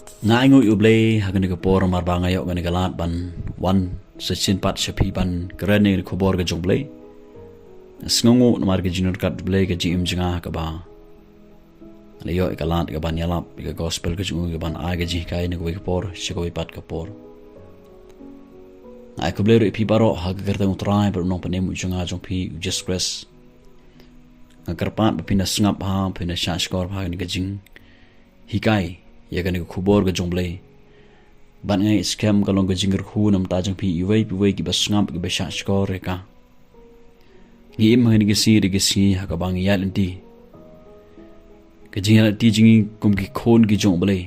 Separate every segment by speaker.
Speaker 1: Nga ingo ublay hagan ni kapor marba ngayo gani galat ban wan sechin pat shapi ban kerane ni kubor ga jongblay sngongo namar ga jinur kat blay ga jim jinga ka ba layo ikalat ga ban yalap ga gospel ga jungu ga ban ai ga ji kai ni kapor shikoi pat kapor ai kublay ri pi baro ha ga gertang utrai ber nong panem junga jong pi just press ngakarpat pina sngap ha pina shashkor ha ni ga jing hikai ya gani kubor ga jongblay ban ngai scam kalong ga jingir khu nam ta jang pi iwai ki basngam ki besha skor ka ngi im hani gi si ha ka bang ya lenti ka jinga ti jingi kum ki khon gi jongblay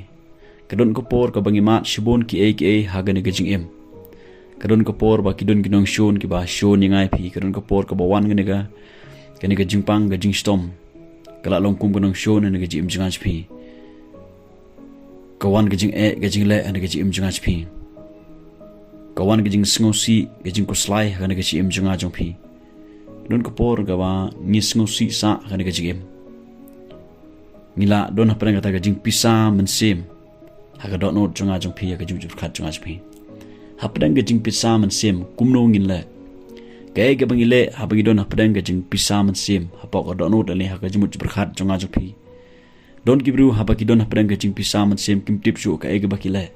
Speaker 1: ka don ko por ka bangi mat shibon ki a ha gani ga jing em ka don ko por ba ki don gi nong shon ki ba shon ngai pi ka don ko por ka ba wan gani ga jingpang ga jingstom kala long kum ga nong shon ni ga jim jingan pi kawan gajing gajing le and gajing imjunga pi kawan gajing sngosi gajing ko slai hana gajing imjunga jong pi don ko por gawa ni sngosi sa hana gajing im ngila don hapra ngata gajing pisa mynsiem haga dot not junga jong pi ga jujur khat junga pi hapra gajing pisa mynsiem kumno ngin le kay ga bangile habagi don hapra gajing pisa mynsiem hapok dot not le haga jujur khat junga jong pi don kibru habaki don hapdang gajing pisa mynsiem kim tip shu ka ege bakile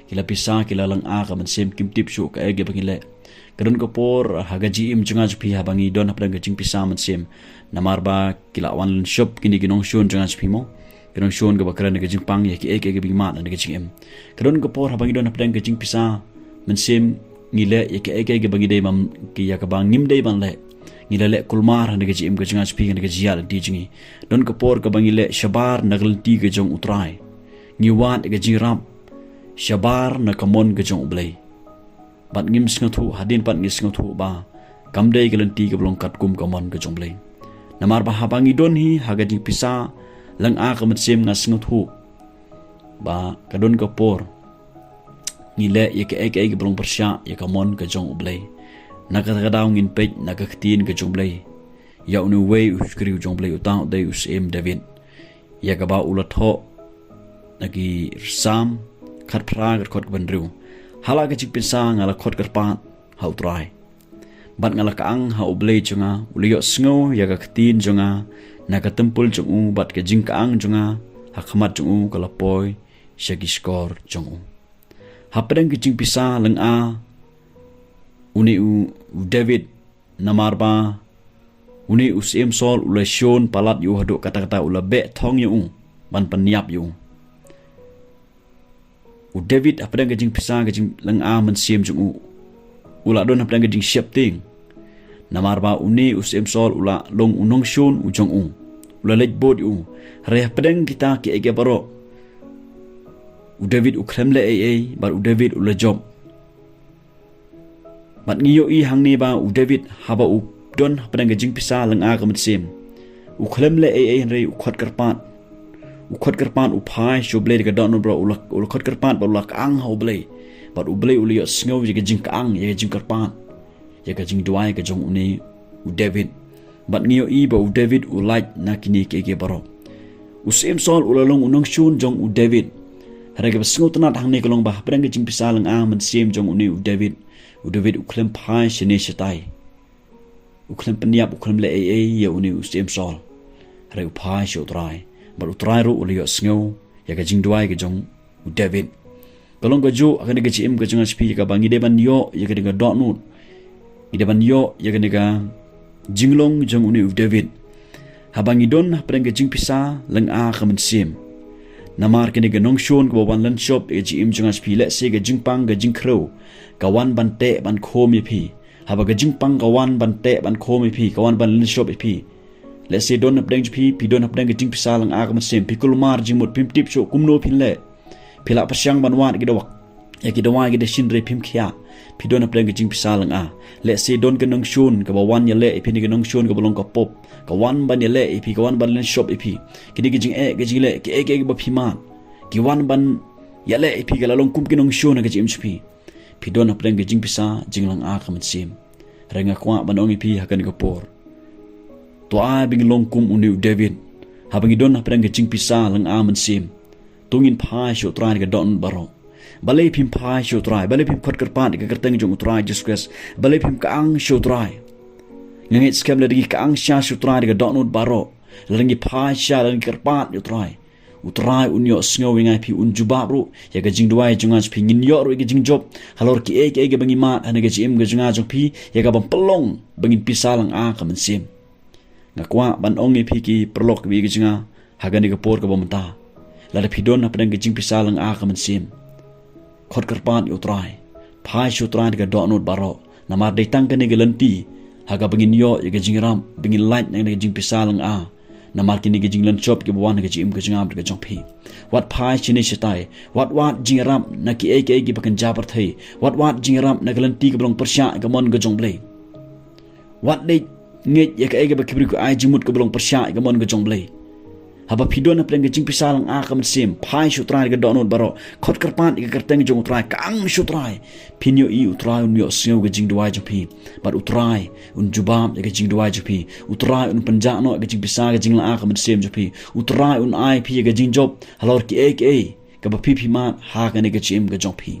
Speaker 1: kila pisa kila lang a ka mynsiem kim tip shu ka ege bakile kadon ko por hagaji im junga jpi habangi don hapdang gajing pisa mynsiem namar ba kila wan shop kini ginong shon junga jpi mo ginong shon ga bakran gajing pang ye ki ege bi ma na gajing em kadon ko por habangi don hapdang gajing pisa mynsiem ngile ye ki ege bangi de mam ki ya ka bang nim de ban le ngilale kulmar hande gaji im gajinga spi hande gaji yal di jingi don kapor ka bangile shabar nagal ti gajong utrai ngiwan gaji ram shabar na kamon gajong ublay bat ngim sngathu hadin pat ngis sngathu ba kamdei galanti ga blong kat kum kamon gajong blay namar ba habangi don hi hagaji pisa lang a kamat sem na sngathu ba kadon kapor ngile ye ke ege blong persya ye kamon gajong ublay nakatadaw ngin pej nakaktiin ka jomblay ya unu way uskriw jomblay utang day usim David ya gaba ulat ho nagi sam khat pragar khot bandriw hala ka chik pinsa ngala khot karpat ha utrai bat ngala kaang ha ublay junga uliyo sngo ya kaktiin junga nakatempul jungu bat ka jing kaang junga ha khamat jungu kalapoy shagiskor jungu hapadang ka jing pisa lang a uni David namar ba uni usim sol ula shon palat yu hadu kata-kata ula be thong yu ban paniap yu David apadang gajing pisa gajing lang a mynsiem jung ula don apadang gajing siap ting namar ba uni usim sol ula long unong shon ujong ula lej bod yu re apadang kita ki ege baro David ukremle bar David ula job mat ngiyo i hangni ba David haba don padang gajing pisa lang a ka mynsiem ukhlem le re ukhot karpat uphai shoble ga don bro ukhot karpat ba lak ang hoble but ublay uliyo sngow ye gajing kaang ye gajing karpat ye gajing duai ga jong uni David bat ngiyo i ba David ulike nakini ke baro usim sol ulalong unong shun jong David harga sngow tanat hangni kolong ba padang gajing pisa lang a mynsiem jong uni David uklem pai shene shatai uklem peniap uklem le ya uni usim sol re upai shotrai bar utrai ru uliyo sngow ya gajing duai ga jong David kolong ga jo akan ga chim ga junga spi ga bangi de ban yo ya ga dot nut ide ban yo ya ga jinglong jong uni David habangi don preng ga jing pisa lang a mynsiem namar kini ga nong shon ko ban lan shop e jim junga spi le se ga jingpang ga jingkro kawan bante ban khomi phi haba ga jingpang kawan bante ban khomi phi kawan ban lan shop phi le se don apdeng pi don apdeng ga jing pisa lang a mynsiem pi kulmar jingmut pim tip sho kumno phin le phila pasyang ban wan gi dawak ya gi dawa gi de shin re pim khia pi don apdeng ga jing pisa lang a le se don ga nong shon ka wan ya le pi ni ga nong shon ga bolong ka pop kawan ban ya le pi kawan ban lan shop pi kini gi jing ga jing le ki ege ba phi ma ki wan ban ya le pi ga lalong kum ki nong shon ga jim pi pi don apdeng ga jing pisa jinglang a ka mynsiem renga kwa ban ong pi hakan ga por to a bing long kum uni David habang idon apdeng ga jing pisa lang a mynsiem tungin phai shu trai ga don baro balai phim phai shu trai balai phim khot karpan ga kerteng jong trai Jesus balai phim kaang shu trai ngit skam le gi kaang sha shu trai ga don baro lengi phai sha lengi karpan yu trai utrai unyo sngo wingai pi unjuba bro ya ga jingduai junga pi ngin yo ro ga jingjob halor ki e ga bangi ma ana ga jim ga junga jong pi ya ga bam pelong bangin pisalang a ka mynsiem ngakwa ban ong pi ki perlok bi ga junga haga ni ga por ka bam ta la da pidon na padang ga jing pisalang a ka mynsiem khot karpan yu trai phai shu trai ga donut baro namar dei tang ka ni ga lenti haga bangin yo ya ga jingram bangin light na ga jing pisalang a namar kini ga jinglan chop ke buan ga jim ga jingam ga jong phi wat phai chini shitai wat jingram na ki e gi bakan jabar thai wat jingram na galan ti ga blong persya ga mon ga jong blai wat de nge ya ka e ga bakibri ko ai jimut ga blong persya ga mon ga jong blai haba pidon na pleng ga jing pisalang a kam sim phai shu trai ga donut baro khot karpan ga kerteng jong trai kang shu trai pinyo i utrai un yo sio ga jing duai jong phi but utrai un jubam ga jing duai jong phi utrai un panja no ga jing pisa ga jing la a kam sim jong phi utrai un ai phi ga jing job halor ki e ga ba phi ma ha ga ne ga chim ga jong phi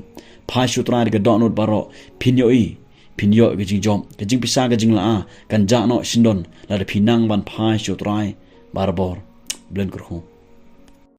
Speaker 1: phai shu trai ga donut baro pinyo ga jing jom ga jing pisa ga jing la a kan ja no shindon la da phi nang ban phai shu trai barbor Blen kurhu